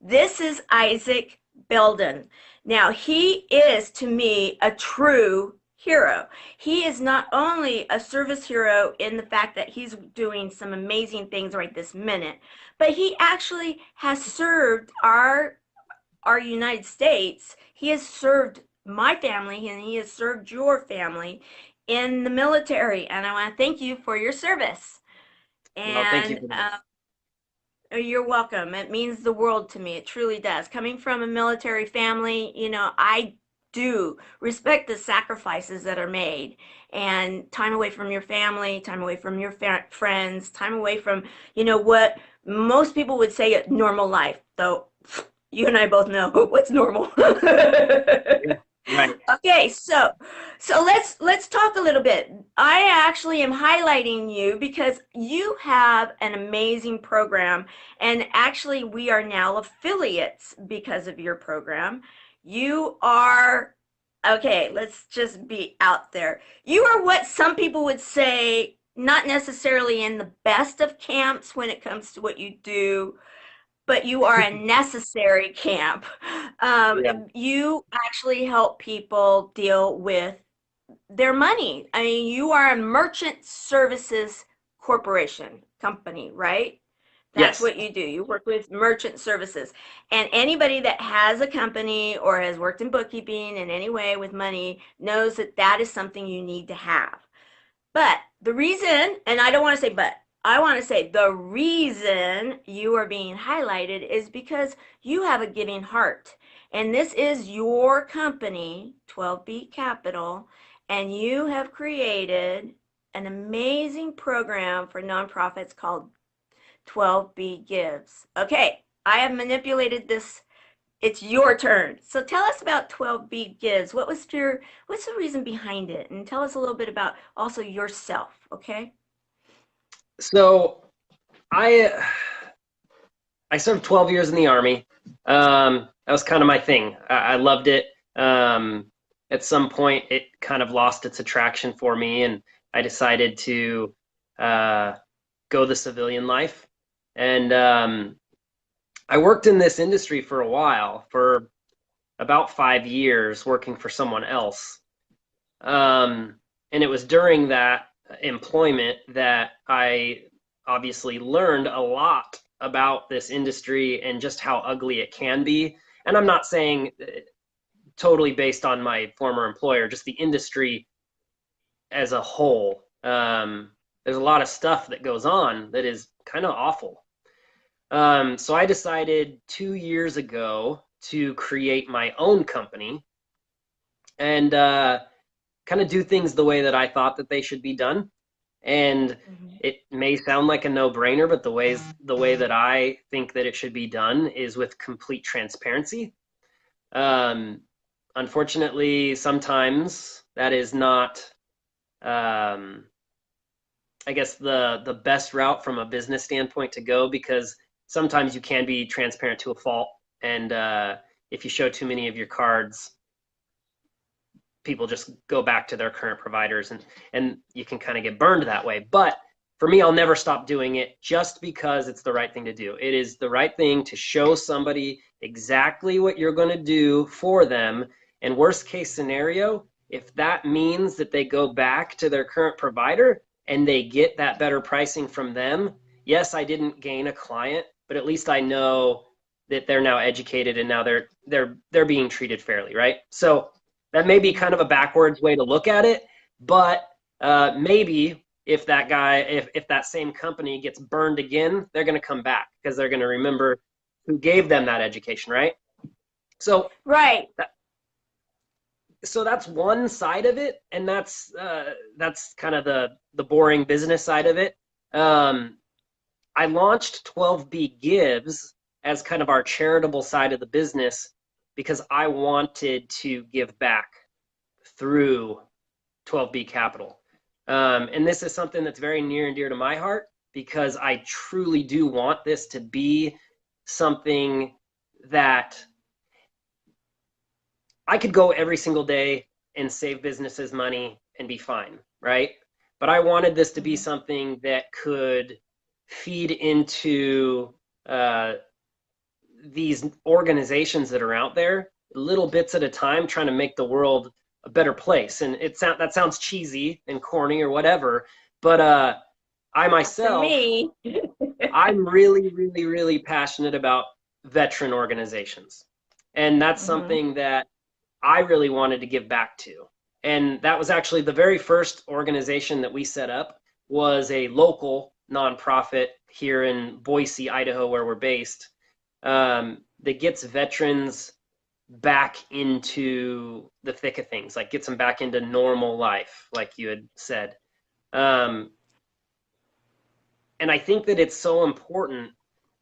This is Isaac Belden. Now, he is to me a true hero. He is not only a service hero in the fact that he's doing some amazing things right this minute, but he actually has served our United States. He has served my family and he has served your family in the military. And I want to thank you for your service. Well, thank you And for that. you're welcome. It means the world to me. It truly does. Coming from a military family, I do respect the sacrifices that are made and time away from your family, time away from your friends, time away from, what most people would say normal life, though you and I both know what's normal. Yeah, right. Okay, so let's talk a little bit. I actually am highlighting you because you have an amazing program, and actually we are now affiliates because of your program. You are okay, let's just be out there. You are what some people would say not necessarily in the best of camps when it comes to what you do, but you are a necessary camp. Yeah. You actually help people deal with their money. I mean, you are a merchant services corporation company, right? That's Yes. what you do. You work with merchant services. And anybody that has a company or has worked in bookkeeping in any way with money knows that that is something you need to have. But the reason, and I don't want to say but, I want to say the reason you are being highlighted is because you have a giving heart. And this is your company, 12B Capital, and you have created an amazing program for nonprofits called 12B Gives. Okay, I have manipulated this. It's your turn. So tell us about 12B Gives. What's the reason behind it? And tell us a little bit about also yourself, okay? So I I served 12 years in the Army. That was kind of my thing. I loved it. At some point, it kind of lost its attraction for me, and I decided to uh, go the civilian life. And I worked in this industry for a while, for about 5 years, working for someone else. And it was during that employment that I obviously learned a lot about this industry and just how ugly it can be. And I'm not saying totally based on my former employer, just the industry as a whole. There's a lot of stuff that goes on that is kind of awful. So I decided 2 years ago to create my own company and kind of do things the way that I thought that they should be done. And Mhm. it may sound like a no-brainer, but the way that I think that it should be done is with complete transparency. Um, Unfortunately, sometimes that is not, um, I guess, the best route from a business standpoint to go because sometimes you can be transparent to a fault, and if you show too many of your cards, people just go back to their current providers and you can kind of get burned that way. But for me, I'll never stop doing it just because it's the right thing to do. It is the right thing to show somebody exactly what you're going to do for them. And worst case scenario, if that means that they go back to their current provider and they get that better pricing from them, yes, I didn't gain a client, but at least I know that they're now educated and now they're being treated fairly, right? So that may be kind of a backwards way to look at it, but maybe if if that same company gets burned again, they're going to come back because they're going to remember who gave them that education, right? So Right. that, so that's one side of it, and that's kind of the boring business side of it. Um, I launched 12B Gives as kind of our charitable side of the business because I wanted to give back through 12B Capital. And this is something that's very near and dear to my heart because I truly do want this to be something that I could go every single day and save businesses money and be fine, right? But I wanted this to be Mhm. something that could feed into uh, these organizations that are out there, little bits at a time, trying to make the world a better place. And that sounds cheesy and corny or whatever, but I Not to myself, me. I'm really, really, really passionate about veteran organizations. And that's Hmm. something that I really wanted to give back to. And that was actually the very first organization that we set up was a local nonprofit here in Boise, Idaho, where we're based, that gets veterans back into the thick of things, like gets them back into normal life, like you had said. Um, and I think that it's so important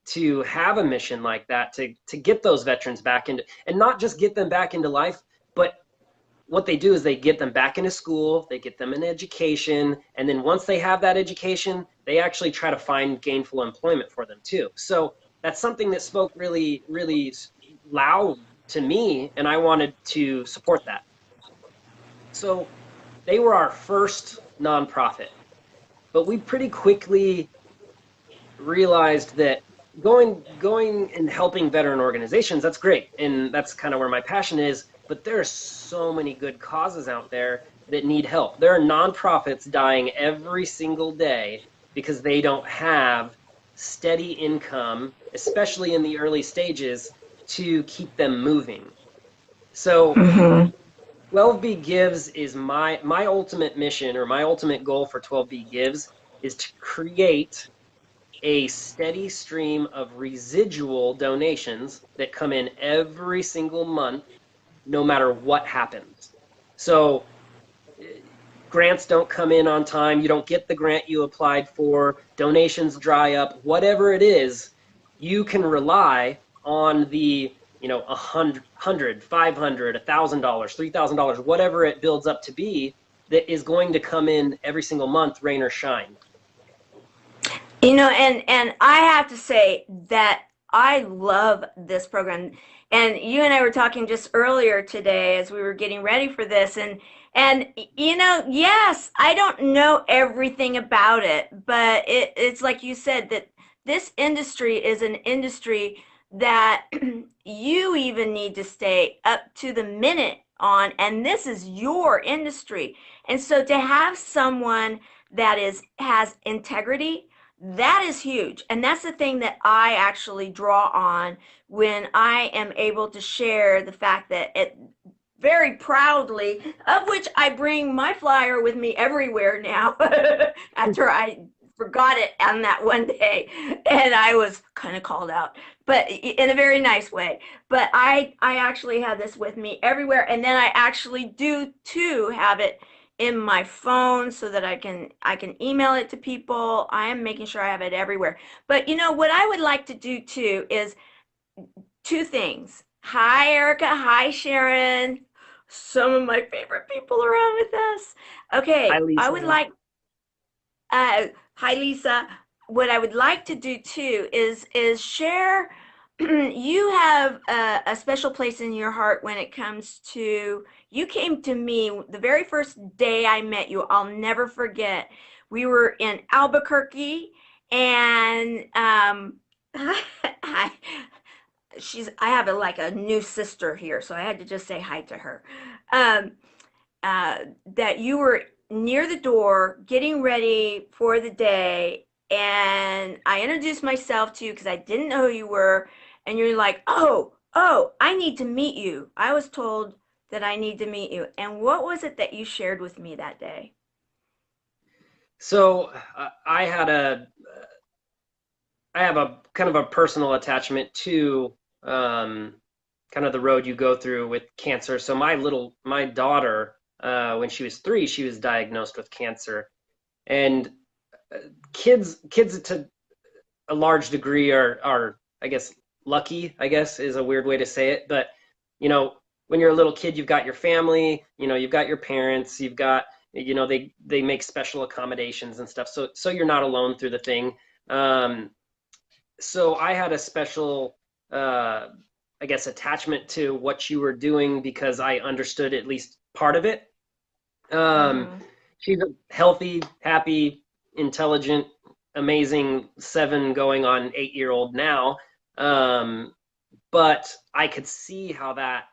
to have a mission like that to get those veterans back into, and not just get them back into life, but what they do is they get them back into school, they get them an education, and then once they have that education, they actually try to find gainful employment for them too. So that's something that spoke really, really loud to me, and I wanted to support that. So they were our first nonprofit, but we pretty quickly realized that going and helping veteran organizations, that's great, and that's kind of where my passion is, but there are so many good causes out there that need help. There are nonprofits dying every single day because they don't have steady income, especially in the early stages, to keep them moving. So Hmm. 12B Gives is my ultimate mission, or my ultimate goal for 12B Gives is to create a steady stream of residual donations that come in every single month, no matter what happens. So grants don't come in on time, you don't get the grant you applied for, donations dry up, whatever it is, you can rely on the, a hundred, $500, $1,000, $3,000, whatever it builds up to be, that is going to come in every single month, rain or shine. And I have to say that I love this program. And you and I were talking just earlier today as we were getting ready for this, and yes, I don't know everything about it, but it's like you said that this industry is an industry that you even need to stay up to the minute on, and this is your industry. And so to have someone that is has integrity, that is huge. And that's the thing that I actually draw on when I am able to share the fact that it very proudly, of which I bring my flyer with me everywhere now after I forgot it on that one day and I was kind of called out, but in a very nice way. But I actually have this with me everywhere, and then I actually do too have it in my phone so that I can email it to people. I am making sure I have it everywhere. But what I would like to do too is two things. Hi, Erica. Hi, Sharon. Some of my favorite people around with us. Hi, Okay, I would Lisa. like, hi, Lisa. What I would like to do too is share. You have a special place in your heart when it comes to. You came to me the very first day I met you. I'll never forget. We were in Albuquerque, and I, I have like a new sister here, so I had to just say hi to her. Um, that you were near the door getting ready for the day, and I introduced myself to you because I didn't know who you were, and you're like, oh, I need to meet you. I was told that I need to meet you. And what was it that you shared with me that day? So I have a kind of a personal attachment to kind of the road you go through with cancer. So my daughter, when she was 3, she was diagnosed with cancer, and kids to a large degree are I guess lucky. I guess is a weird way to say it, but you know when you're a little kid, you've got your family, you've got your parents, you've got they make special accommodations and stuff, so you're not alone through the thing. Um, so I had a special, I guess, attachment to what you were doing because I understood at least part of it. Um, Mm-hmm. she's a healthy, happy, intelligent, amazing 7 going on 8-year-old now. Um, but I could see how that,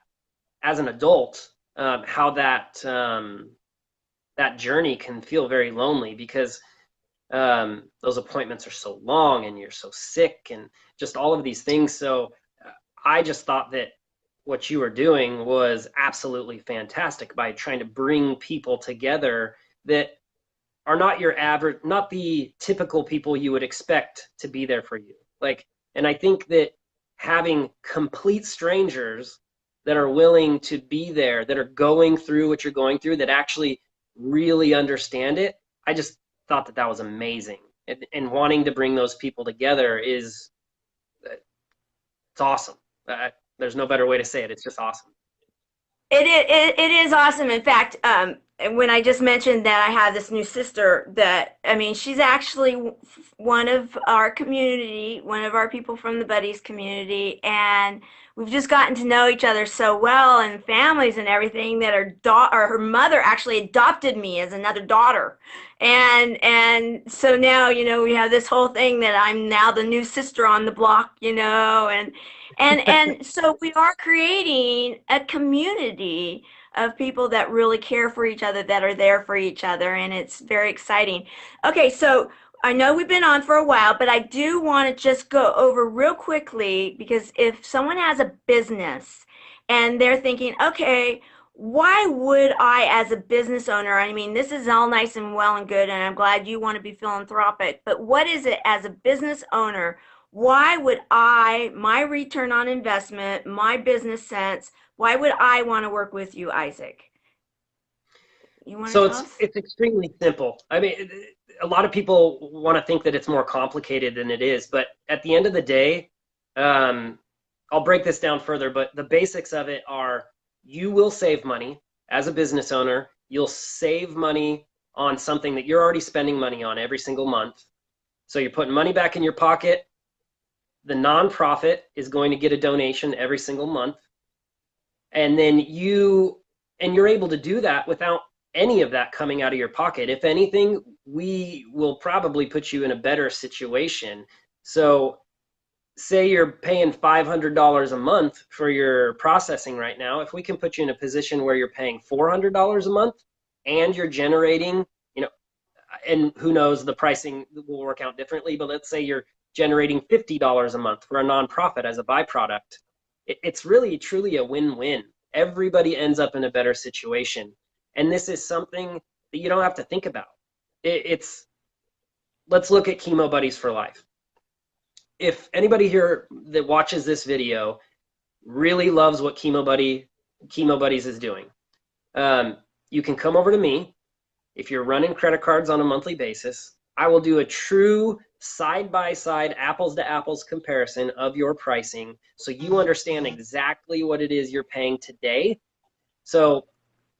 as an adult, how that journey can feel very lonely because those appointments are so long and you're so sick and just all of these things. So I just thought that what you were doing was absolutely fantastic by trying to bring people together that are not your average, not the typical people you would expect to be there for you. Like, and I think that having complete strangers that are willing to be there, that are going through what you're going through, that actually really understand it, I just thought that that was amazing. And wanting to bring those people together is, it's awesome. There's no better way to say it. It's just awesome. It is awesome. In fact, when I just mentioned that I have this new sister, that I mean, she's actually one of our community, one of our people from the Buddies community, and we've just gotten to know each other so well, and families and everything, that her mother actually adopted me as another daughter, and so now we have this whole thing that I'm now the new sister on the block, and so we are creating a community of people that really care for each other, that are there for each other, and it's very exciting. Okay, so I know we've been on for a while, but I do want to just go over real quickly, because if someone has a business and they're thinking, okay, why would I, as a business owner, I mean, this is all nice and well and good, and I'm glad you want to be philanthropic, but what is it as a business owner? Why would I, my return on investment, my business sense, why would I want to work with you, Isaac? You want to So tell it's us? it's extremely simple. I mean, a lot of people want to think that it's more complicated than it is, but at the end of the day, um, I'll break this down further. But the basics of it are: you will save money as a business owner. You'll save money on something that you're already spending money on every single month. So you're putting money back in your pocket. The nonprofit is going to get a donation every single month, and then you're able to do that without any of that coming out of your pocket. If anything, we will probably put you in a better situation. So say you're paying $500 a month for your processing right now. If we can put you in a position where you're paying $400 a month and you're generating, and who knows, the pricing will work out differently, but let's say you're generating $50 a month for a nonprofit as a byproduct. It's really truly a win-win. Everybody ends up in a better situation. And this is something that you don't have to think about. It's Let's look at Chemo Buddies for Life. If anybody here that watches this video really loves what Chemo Buddies is doing, you can come over to me. If you're running credit cards on a monthly basis, I will do a true side-by-side, apples-to-apples comparison of your pricing so you understand exactly what it is you're paying today. So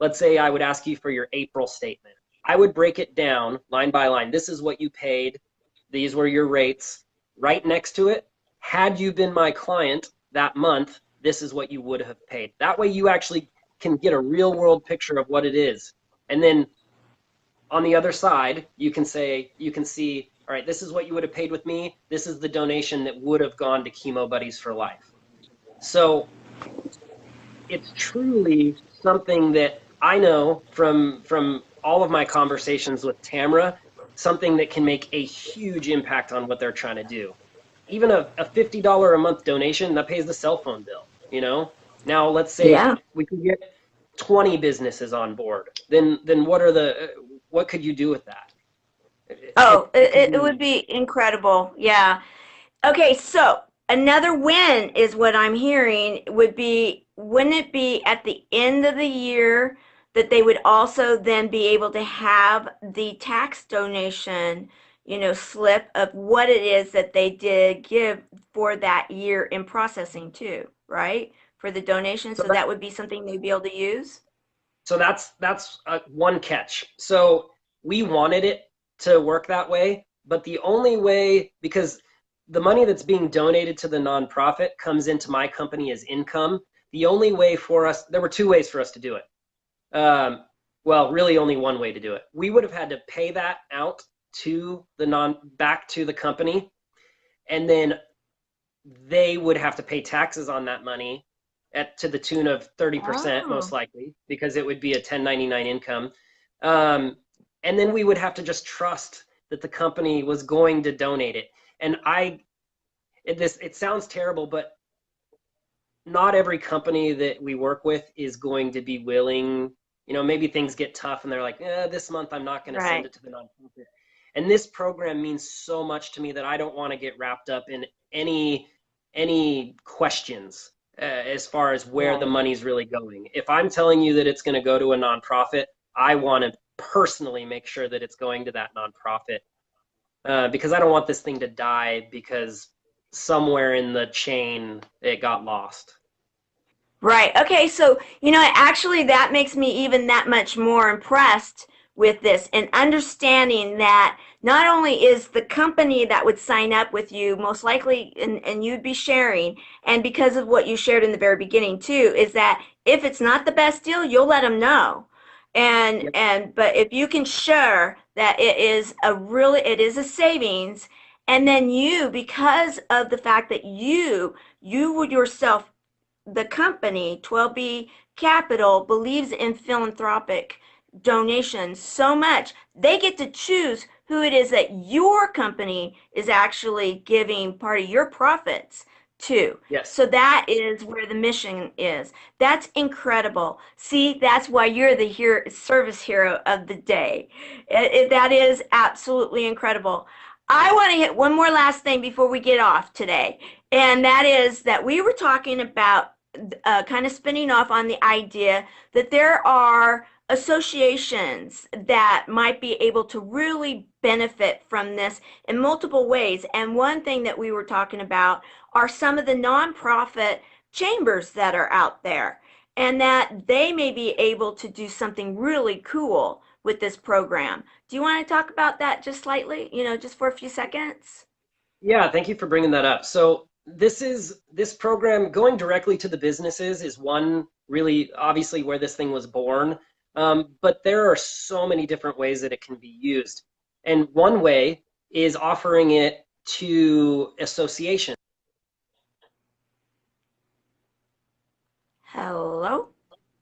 let's say I would ask you for your April statement. I would break it down line by line. This is what you paid. These were your rates. Right next to it, had you been my client that month, this is what you would have paid. That way you actually can get a real world picture of what it is. And then on the other side, you can see, all right, this is what you would have paid with me. This is the donation that would have gone to Chemo Buddies for Life. So it's truly something that I know from all of my conversations with Tamara, something that can make a huge impact on what they're trying to do. Even a $50 a month donation, that pays the cell phone bill. Now let's say Yeah. we can get 20 businesses on board. Then what could you do with that? Oh, It could it would be. be incredible. Yeah. Okay, so another win is what I'm hearing would be, wouldn't it be at the end of the year that they would also then be able to have the tax donation, slip of what it is that they did give for that year in processing too, right? For the donation. So So that would be something they'd be able to use. that's one catch. So we wanted it to work that way, but the only way, because the money that's being donated to the nonprofit comes into my company as income. The only way for us, there were two ways for us to do it. Well, really only one way to do it. We would have had to pay that out to back to the company, and then they would have to pay taxes on that money to the tune of 30%, most Oh, likely, because it would be a 1099 income. Um, and then we would have to just trust that the company was going to donate it. And it sounds terrible, but not every company that we work with is going to be willing. Maybe things get tough and they're like, this month I'm not going to send right. it to the nonprofit. And this program means so much to me that I don't want to get wrapped up in any questions as far as where the Right. money's really going. If I'm telling you that it's going to go to a nonprofit, I want to personally make sure that it's going to that nonprofit, because I don't want this thing to die because somewhere in the chain it got lost. Right. Okay. So, actually, that makes me even that much more impressed with this and understanding that not only is the company that would sign up with you most likely, and you'd be sharing, and because of what you shared in the very beginning too, is that if it's not the best deal, you'll let them know. But if you can share that it is a savings, and then you, because of the fact that you would yourself, the company 12B Capital believes in philanthropic donations so much, they get to choose who it is that your company is actually giving part of your profits to. Yes. So that is where the mission is. That's incredible. See, that's why you're the service hero of the day. That is absolutely incredible. I want to hit one more last thing before we get off today, and that is that we were talking about kind of spinning off on the idea that there are associations that might be able to really benefit from this in multiple ways. And one thing that we were talking about are some of the nonprofit chambers that are out there, and that they may be able to do something really cool with this program. Do you want to talk about that just slightly, just for a few seconds? Yeah, thank you for bringing that up. So this program going directly to the businesses is one really obviously where this thing was born. But there are so many different ways that it can be used. And one way is offering it to associations. Hello?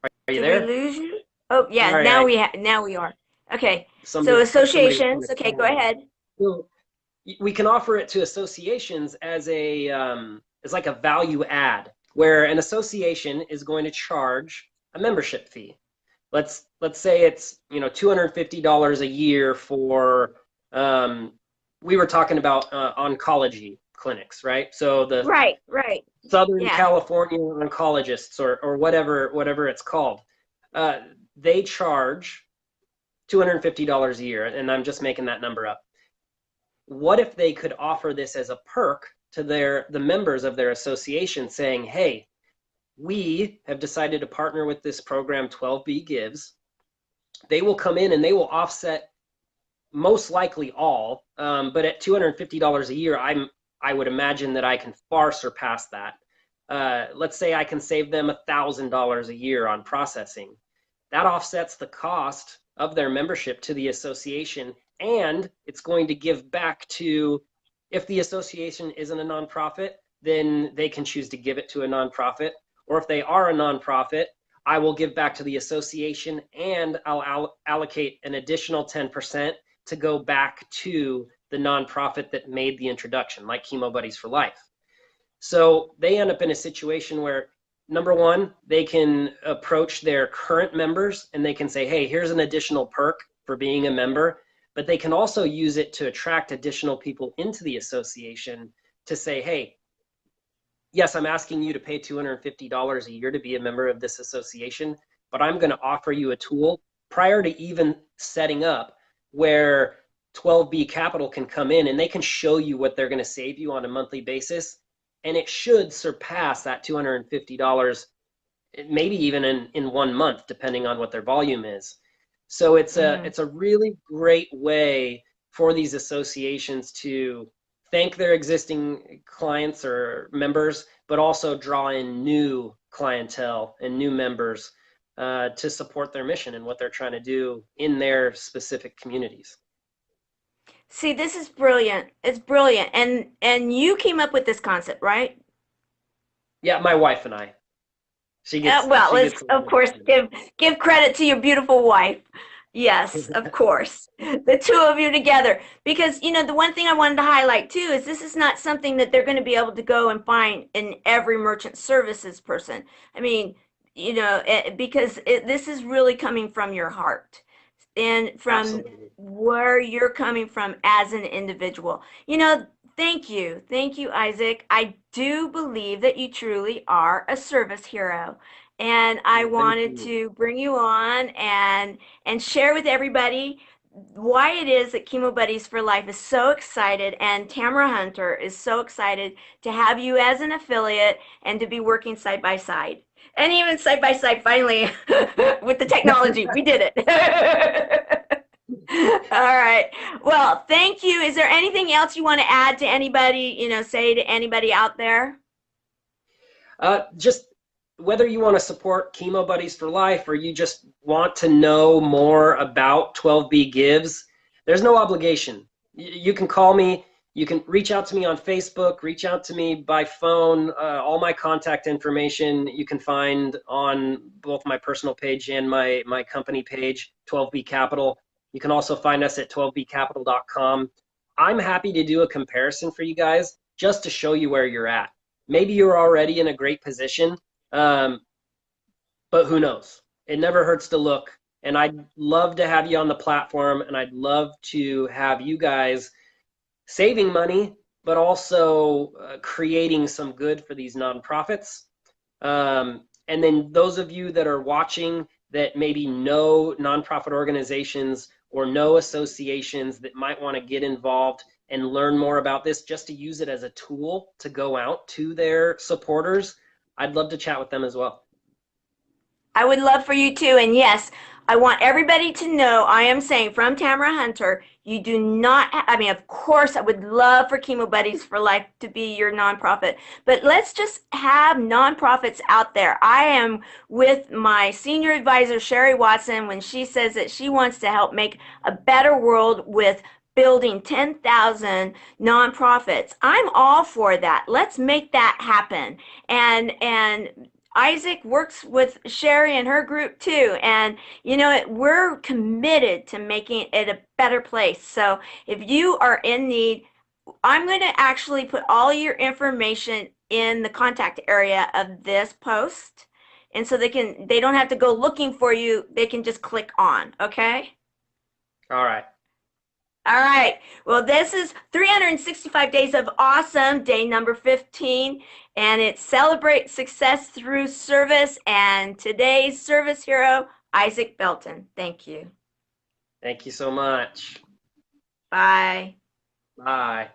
Are you Did we there? lose you? Oh, yeah, Sorry, I now we are. Okay. So somebody was trying to associations, okay, go call me. ahead. So we can offer it to associations as like a value add, where an association is going to charge a membership fee. Let's say it's $250 a year for we were talking about oncology clinics, right? So the Right, right. Southern Yeah. California oncologists or whatever it's called, uh, they charge $250 a year, and I'm just making that number up. What if they could offer this as a perk to the members of their association, saying, hey, we have decided to partner with this program 12B Gives. They will come in and they will offset most likely all, but at $250 a year, I would imagine that I can far surpass that. Let's say I can save them $1,000 a year on processing. That offsets the cost of their membership to the association, and it's going to give back to, if the association isn't a nonprofit, then they can choose to give it to a nonprofit. Or if they are a nonprofit, I will give back to the association and I'll allocate an additional 10% to go back to the nonprofit that made the introduction, like Chemo Buddies for Life. So they end up in a situation where, number one, they can approach their current members and they can say, hey, here's an additional perk for being a member. But they can also use it to attract additional people into the association to say, hey, yes, I'm asking you to pay $250 a year to be a member of this association, but I'm going to offer you a tool prior to even setting up where 12B Capital can come in and they can show you what they're going to save you on a monthly basis. And it should surpass that $250, maybe even in 1 month, depending on what their volume is. So Hmm. it's a really great way for these associations to thank their existing clients or members, but also draw in new clientele and new members to support their mission and what they're trying to do in their specific communities. See, this is brilliant. It's brilliant. And you came up with this concept, right? Yeah, my wife and I. She gets Well, she let's gets a of lot of course credit. give credit to your beautiful wife. Yes, of course. The two of you together. Because, the one thing I wanted to highlight too is this is not something that they're going to be able to go and find in every merchant services person. I mean, because this is really coming from your heart and from Absolutely. where you're coming from as an individual. Thank you. Thank you, Isaac. I do believe that you truly are a service hero. And I Well, thank wanted you. to bring you on and share with everybody why it is that Chemo Buddies for Life is so excited and Tamara Hunter is so excited to have you as an affiliate and to be working side by side. And even side by side, finally, with the technology, we did it. All right. Well, thank you. Is there anything else you want to add to anybody, say to anybody out there? Just whether you want to support Chemo Buddies for Life or you just want to know more about 12B Gives, there's no obligation. You can call me. You can reach out to me on Facebook, reach out to me by phone. All my contact information you can find on both my personal page and my company page, 12B Capital. You can also find us at 12bcapital.com. I'm happy to do a comparison for you guys just to show you where you're at. Maybe you're already in a great position, um, but who knows? It never hurts to look. And I'd love to have you on the platform, and I'd love to have you guys saving money, but also creating some good for these nonprofits. And then those of you that are watching that maybe know nonprofit organizations or know associations that might want to get involved and learn more about this just to use it as a tool to go out to their supporters, I'd love to chat with them as well. I would love for you to. And yes, I want everybody to know I am saying from Tamara Hunter, you do not, I mean, of course, I would love for Chemo Buddies for Life to be your nonprofit, but let's just have nonprofits out there. I am with my senior advisor, Sherry Watson, when she says that she wants to help make a better world with building 10,000 nonprofits. I'm all for that. Let's make that happen. And Isaac works with Sherry and her group too. And, we're committed to making it a better place. So if you are in need, I'm going to actually put all your information in the contact area of this post. And so they don't have to go looking for you. They can just click on. Okay. All right. All right. Well, this is 365 Days of Awesome, day number 15, and it celebrates success through service. And today's service hero, Isaac Belton. Thank you. Thank you so much. Bye. Bye.